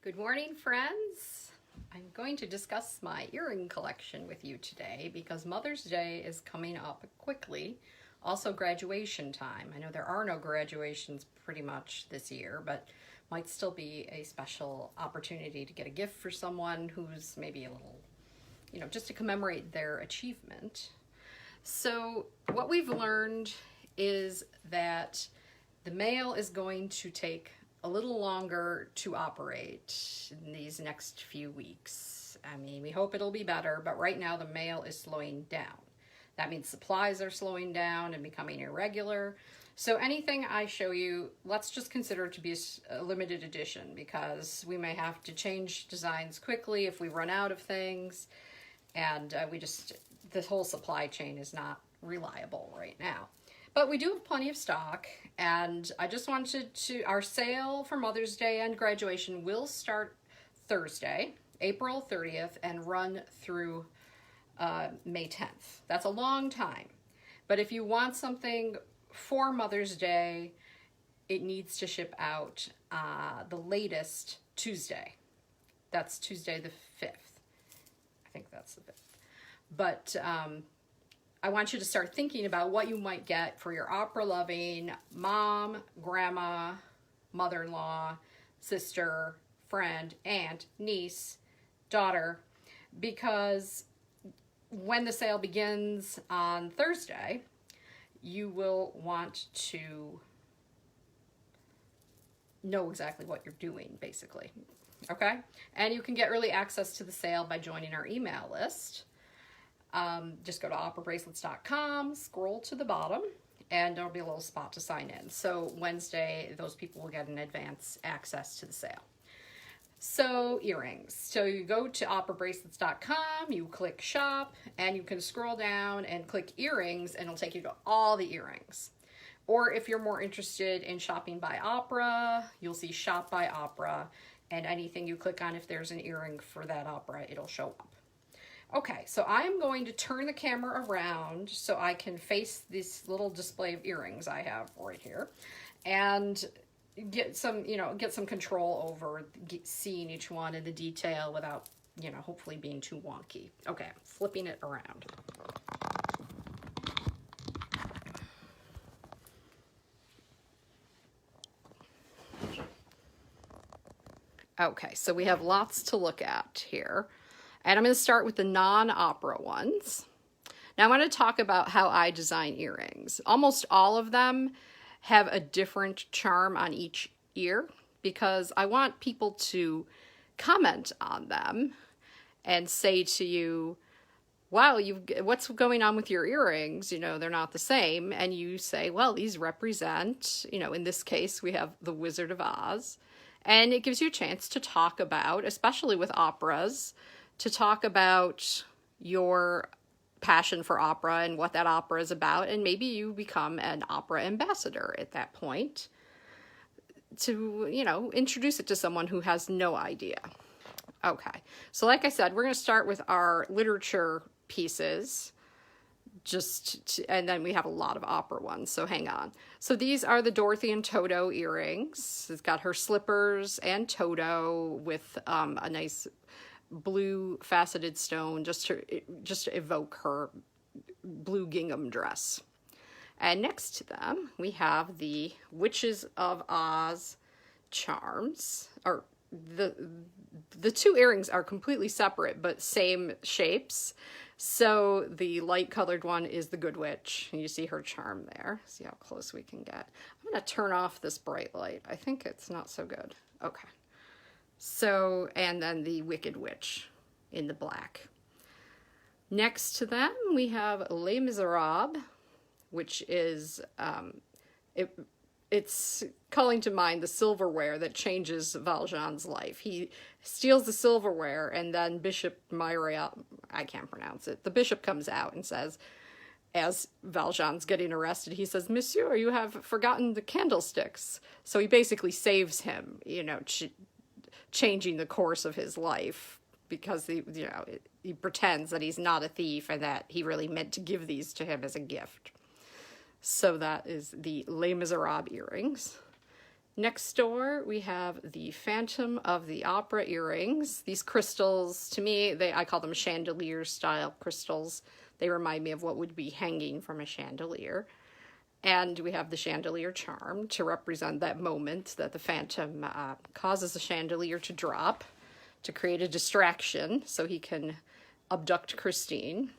Good morning, friends. I'm going to discuss my earring collection with you today because Mother's Day is coming up quickly. Also graduation time. I know there are no graduations pretty much this year, but might still be a special opportunity to get a gift for someone who's maybe a little, just to commemorate their achievement. So what we've learned is that the mail is going to take a little longer to operate in these next few weeks. I mean, we hope it'll be better, but right now the mail is slowing down. That means supplies are slowing down and becoming irregular. So anything I show you, let's just consider it to be a limited edition because we may have to change designs quickly if we run out of things. And this whole supply chain is not reliable right now. But we do have plenty of stock, and I just wanted our sale for Mother's Day and graduation will start Thursday, April 30th, and run through May 10th. That's a long time. But if you want something for Mother's Day, it needs to ship out the latest Tuesday. That's Tuesday the 5th. I think that's the 5th. But I want you to start thinking about what you might get for your opera-loving mom, grandma, mother-in-law, sister, friend, aunt, niece, daughter, because when the sale begins on Thursday, you will want to know exactly what you're doing, basically, okay? And you can get early access to the sale by joining our email list. Just go to operabracelets.com, scroll to the bottom, and there'll be a little spot to sign in. So Wednesday, those people will get an advance access to the sale. So earrings. So you go to operabracelets.com, you click shop, and you can scroll down and click earrings, and it'll take you to all the earrings. Or if you're more interested in shopping by opera, you'll see shop by opera, and anything you click on, if there's an earring for that opera, it'll show up. Okay, so I'm going to turn the camera around so I can face this little display of earrings I have right here and get some control over seeing each one in the detail without, hopefully being too wonky. Okay, I'm flipping it around. Okay, so we have lots to look at here. And I'm going to start with the non-opera ones. Now I want to talk about how I design earrings. Almost all of them have a different charm on each ear because I want people to comment on them and say to you, wow, what's going on with your earrings? They're not the same. And you say, well, these represent, in this case, we have the Wizard of Oz. And it gives you a chance to talk about, especially with operas, to talk about your passion for opera and what that opera is about, and maybe you become an opera ambassador at that point to, introduce it to someone who has no idea. Okay, so like I said, we're going to start with our literature pieces, and then we have a lot of opera ones, so hang on. So these are the Dorothy and Toto earrings. It's got her slippers and Toto with a nice blue faceted stone just to evoke her blue gingham dress. And next to them we have the Witches of Oz charms. Or the two earrings are completely separate but same shapes. So the light colored one is the Good Witch, and you see her charm there. See how close we can get. I'm going to turn off this bright light. I think it's not so good. Okay. So, and then the Wicked Witch in the black. Next to them, we have Les Miserables, which is, it's calling to mind the silverware that changes Valjean's life. He steals the silverware, and then Bishop Myriel, I can't pronounce it, the bishop comes out and says, as Valjean's getting arrested, he says, "Monsieur, you have forgotten the candlesticks." So he basically saves him, changing the course of his life because he pretends that he's not a thief and that he really meant to give these to him as a gift. So that is the Les Miserables earrings. Next door, we have the Phantom of the Opera earrings. These crystals, to me, I call them chandelier-style crystals. They remind me of what would be hanging from a chandelier. And we have the chandelier charm to represent that moment that the Phantom causes the chandelier to drop to create a distraction so he can abduct Christine.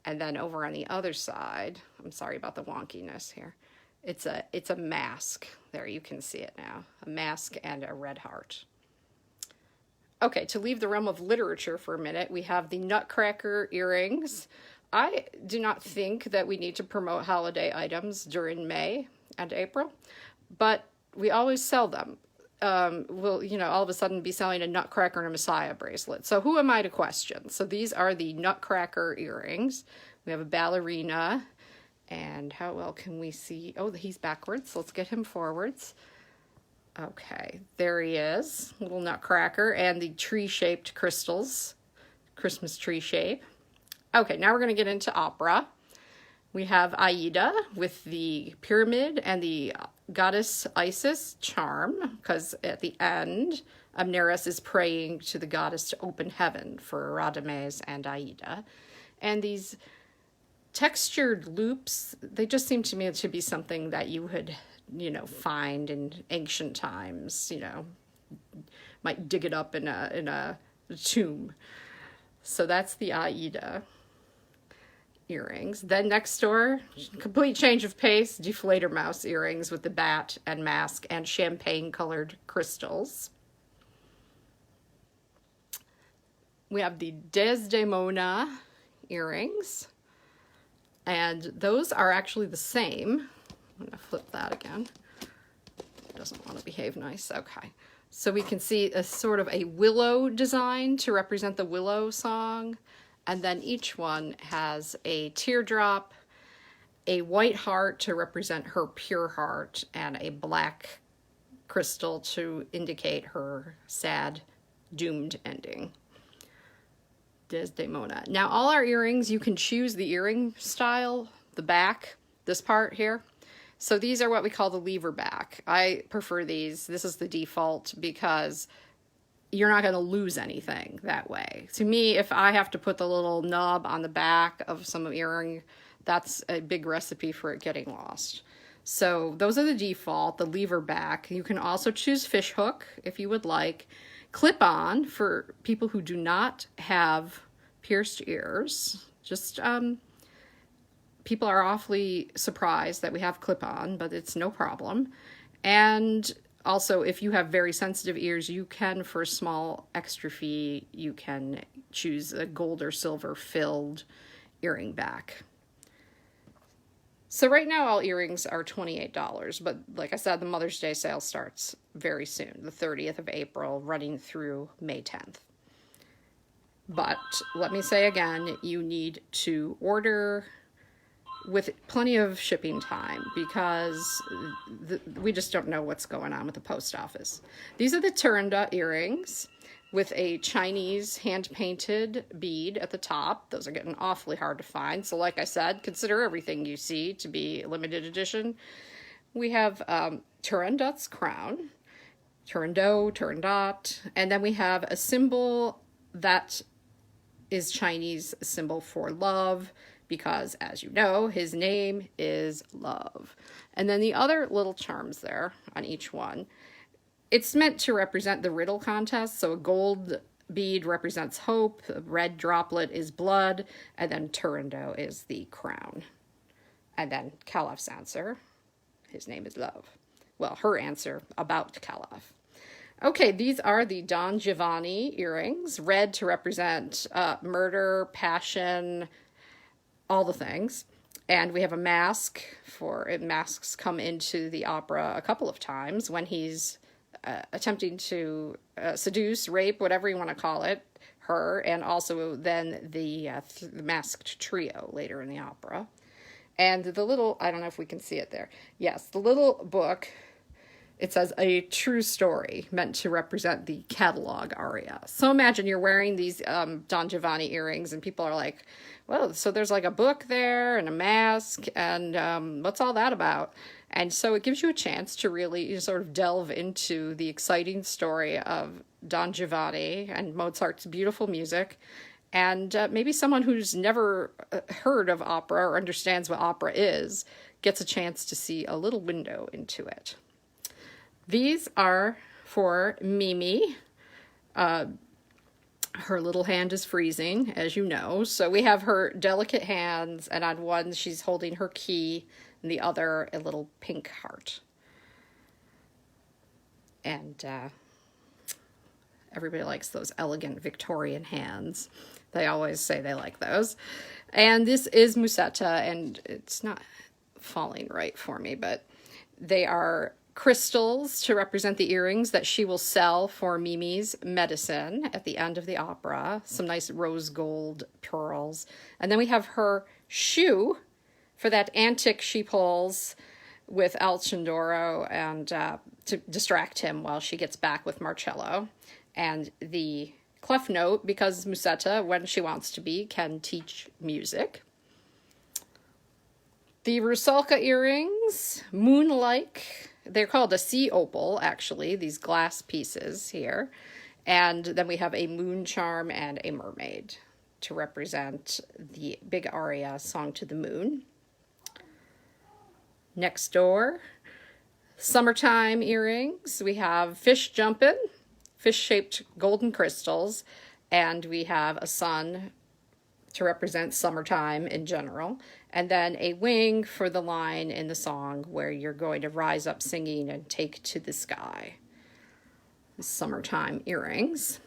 And then over on the other side, I'm sorry about the wonkiness here, it's a mask. There, you can see it now. A mask and a red heart. Okay, to leave the realm of literature for a minute, we have the Nutcracker Earrings. I do not think that we need to promote holiday items during May and April, but we always sell them. We'll, all of a sudden be selling a Nutcracker and a Messiah bracelet. So who am I to question? So these are the Nutcracker Earrings. We have a ballerina, and how well can we see? Oh, he's backwards. Let's get him forwards. Okay, there he is, little Nutcracker, and the tree-shaped crystals, Christmas tree shape. Okay, now we're going to get into opera. We have Aida with the pyramid and the goddess Isis charm, because at the end, Amneris is praying to the goddess to open heaven for Radames and Aida. And these textured loops, they just seem to me to be something that you would, find in ancient times, might dig it up in a tomb. So that's the Aida earrings. Then next door, complete change of pace, deflator mouse earrings with the bat and mask and champagne colored crystals. We have the Desdemona earrings, and those are actually the same. I'm going to flip that again. It doesn't want to behave nice. Okay. So we can see a sort of a willow design to represent the Willow song. And then each one has a teardrop, a white heart to represent her pure heart, and a black crystal to indicate her sad, doomed ending. Desdemona. Now, all our earrings, you can choose the earring style, the back, this part here. So these are what we call the lever back. I prefer these. This is the default because you're not going to lose anything that way. To me, if I have to put the little knob on the back of some earring, that's a big recipe for it getting lost. So those are the default, the lever back. You can also choose fishhook if you would like. Clip-on for people who do not have pierced ears. Just people are awfully surprised that we have clip-on, but it's no problem. And also, if you have very sensitive ears, you can, for a small extra fee, you can choose a gold or silver filled earring back. So right now, all earrings are $28, but like I said, the Mother's Day sale starts very soon, the 30th of April, running through May 10th. But let me say again, you need to order with plenty of shipping time because we just don't know what's going on with the post office. These are the Turanda earrings with a Chinese hand-painted bead at the top. Those are getting awfully hard to find. So like I said, consider everything you see to be limited edition. We have Turandot's crown, Turandot, Turandot, and then we have a symbol that is Chinese symbol for love, because, as you know, his name is Love. And then the other little charms there on each one, it's meant to represent the riddle contest. So a gold bead represents hope, a red droplet is blood, and then Turandot is the crown. And then Calaf's answer, his name is Love. Well, her answer about Calaf. Okay, these are the Don Giovanni earrings, red to represent murder, passion, all the things. And we have a mask masks come into the opera a couple of times when he's attempting to seduce, rape, whatever you want to call it, her, and also then the masked trio later in the opera. And the little, I don't know if we can see it there. Yes, the little book, it says a true story, meant to represent the catalog aria. So imagine you're wearing these Don Giovanni earrings and people are like, well, so there's like a book there and a mask and what's all that about? And so it gives you a chance to really sort of delve into the exciting story of Don Giovanni and Mozart's beautiful music. And maybe someone who's never heard of opera or understands what opera is gets a chance to see a little window into it. These are for Mimi. Her little hand is freezing, as you know. So we have her delicate hands, and on one she's holding her key, and the other a little pink heart. And everybody likes those elegant Victorian hands. They always say they like those. And this is Musetta, and it's not falling right for me, but they are crystals to represent the earrings that she will sell for Mimi's medicine at the end of the opera. Some nice rose gold pearls. And then we have her shoe for that antic she pulls with Alcindoro and to distract him while she gets back with Marcello. And the clef note, because Musetta, when she wants to be, can teach music. The Rusalka earrings, moon-like. They're called a sea opal, actually, these glass pieces here. And then we have a moon charm and a mermaid to represent the big aria, Song to the Moon. Next door, summertime earrings. We have fish jumping, fish-shaped golden crystals, and we have a sun to represent summertime in general, and then a wing for the line in the song where you're going to rise up singing and take to the sky. Summertime earrings.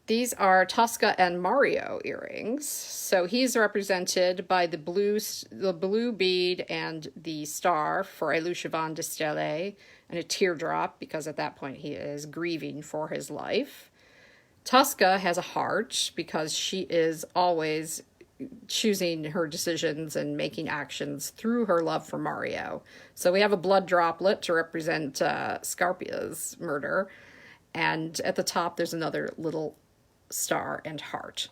These are Tusker and Mario earrings. So he's represented by the blue bead and the star for a Luchevin de Stelle, and a teardrop because at that point he is grieving for his life. Tusker has a heart because she is always choosing her decisions and making actions through her love for Mario. So we have a blood droplet to represent Scarpia's murder. And at the top, there's another little star and heart.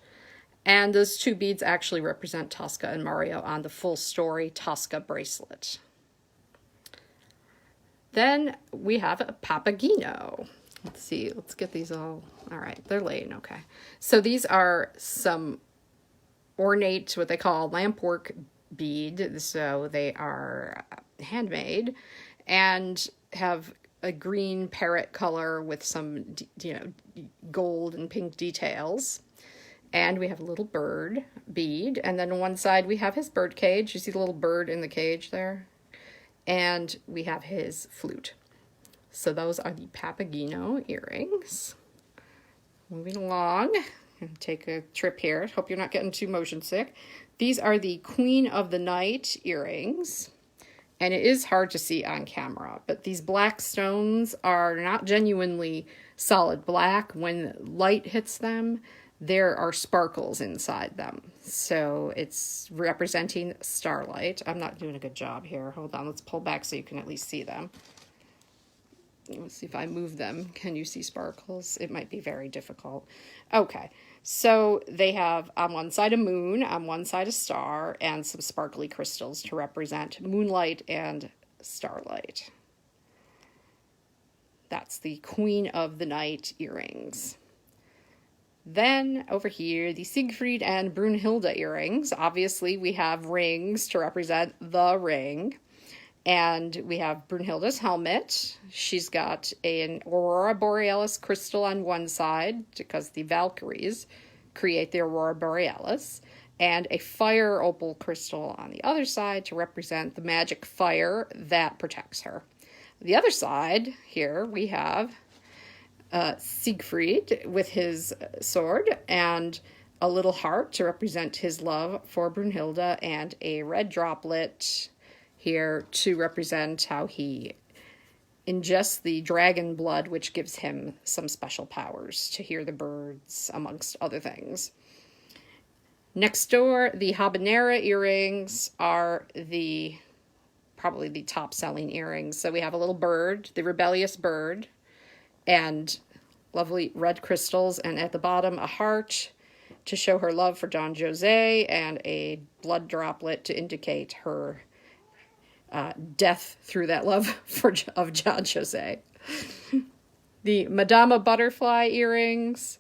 And those two beads actually represent Tusker and Mario on the full story Tusker bracelet. Then we have a Papageno. Let's see, let's get these all right, they're laying okay. So these are some ornate, what they call lampwork bead. So they are handmade and have a green parrot color with some, gold and pink details. And we have a little bird bead. And then on one side we have his bird cage. You see the little bird in the cage there? And we have his flute. So those are the Papageno earrings. Moving along, and take a trip here. Hope you're not getting too motion sick. These are the Queen of the Night earrings. And it is hard to see on camera, but these black stones are not genuinely solid black. When light hits them, there are sparkles inside them. So it's representing starlight. I'm not doing a good job here. Hold on, let's pull back so you can at least see them. Let's see if I move them. Can you see sparkles? It might be very difficult. Okay, so they have on one side a moon, on one side a star, and some sparkly crystals to represent moonlight and starlight. That's the Queen of the Night earrings. Then over here, the Siegfried and Brunhilde earrings. Obviously, we have rings to represent the ring. And we have Brunhilde's helmet. She's got an Aurora Borealis crystal on one side because the Valkyries create the Aurora Borealis. And a fire opal crystal on the other side to represent the magic fire that protects her. The other side here we have Siegfried with his sword and a little heart to represent his love for Brunhilde, and a red droplet here to represent how he ingests the dragon blood, which gives him some special powers to hear the birds, amongst other things. Next door, the Habanero earrings are probably the top-selling earrings. So we have a little bird, the rebellious bird, and lovely red crystals, and at the bottom, a heart to show her love for Don Jose, and a blood droplet to indicate her death through that love of John Jose. The Madamebutterfly Earrings,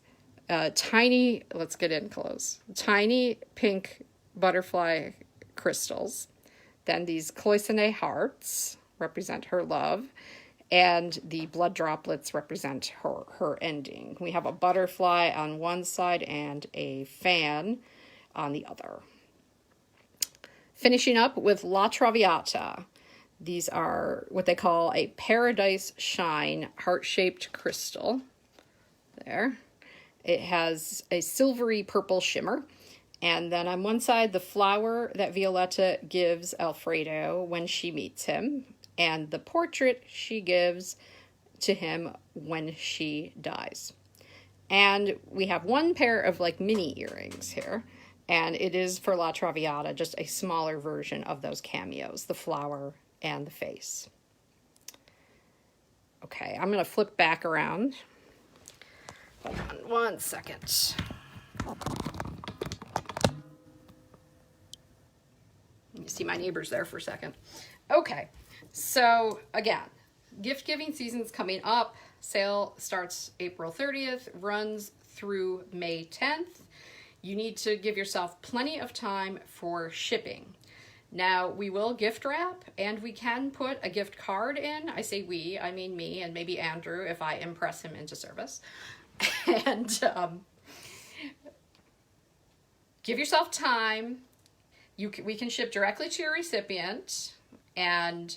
tiny, let's get in close, tiny pink butterfly crystals. Then these cloisonne hearts represent her love, and the blood droplets represent her ending. We have a butterfly on one side and a fan on the other. Finishing up with La Traviata. These are what they call a Paradise Shine heart-shaped crystal. There. It has a silvery purple shimmer. And then on one side, the flower that Violetta gives Alfredo when she meets him, and the portrait she gives to him when she dies. And we have one pair of like mini earrings here, and it is for La Traviata, just a smaller version of those cameos, the flower and the face. Okay, I'm going to flip back around. Hold on 1 second. You see my neighbors there for a second. Okay, so again, gift giving season's coming up. Sale starts April 30th, runs through May 10th. You need to give yourself plenty of time for shipping. Now, we will gift wrap, and we can put a gift card in. I say we, I mean me, and maybe Andrew if I impress him into service. And give yourself time. We can ship directly to your recipient, and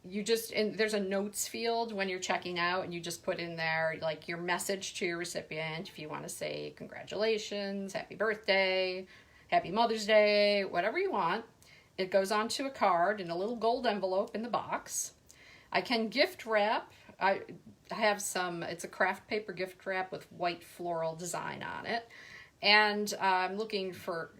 there's a notes field when you're checking out, and you just put in there like your message to your recipient. If you want to say congratulations, happy birthday, happy Mother's Day, whatever you want, it goes onto a card in a little gold envelope in the box. I can gift wrap. I have it's a craft paper gift wrap with white floral design on it. And I'm looking for,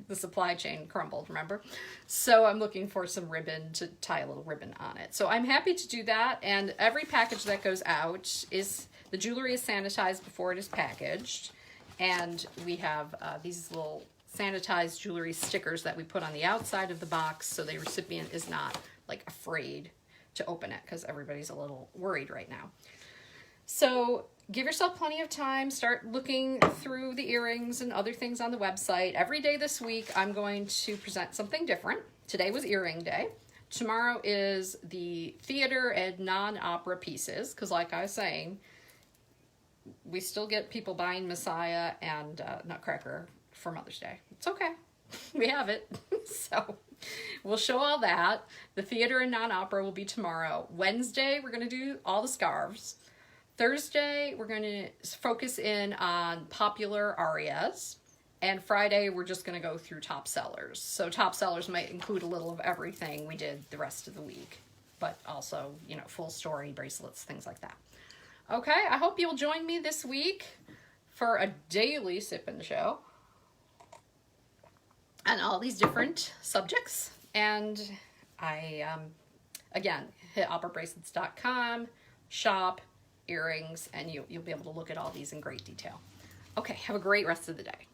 the supply chain crumbled, remember? So I'm looking for some ribbon to tie a little ribbon on it. So I'm happy to do that. And every package that goes out the jewelry is sanitized before it is packaged. And we have these little sanitized jewelry stickers that we put on the outside of the box so the recipient is not like afraid to open it, because everybody's a little worried right now. So give yourself plenty of time. Start looking through the earrings and other things on the website. Every day this week, I'm going to present something different. Today was earring day. Tomorrow is the theater and non-opera pieces, because like I was saying, we still get people buying Messiah and Nutcracker for Mother's Day. It's okay. We have it. So we'll show all that. The theater and non-opera will be tomorrow. Wednesday, we're going to do all the scarves. Thursday, we're going to focus in on popular arias. And Friday, we're just going to go through top sellers. So top sellers might include a little of everything we did the rest of the week, but also, full story, bracelets, things like that. Okay, I hope you'll join me this week for a daily sip and show on all these different subjects. And I, again, hit operabracelets.com, shop, earrings, and you'll be able to look at all these in great detail. Okay, have a great rest of the day.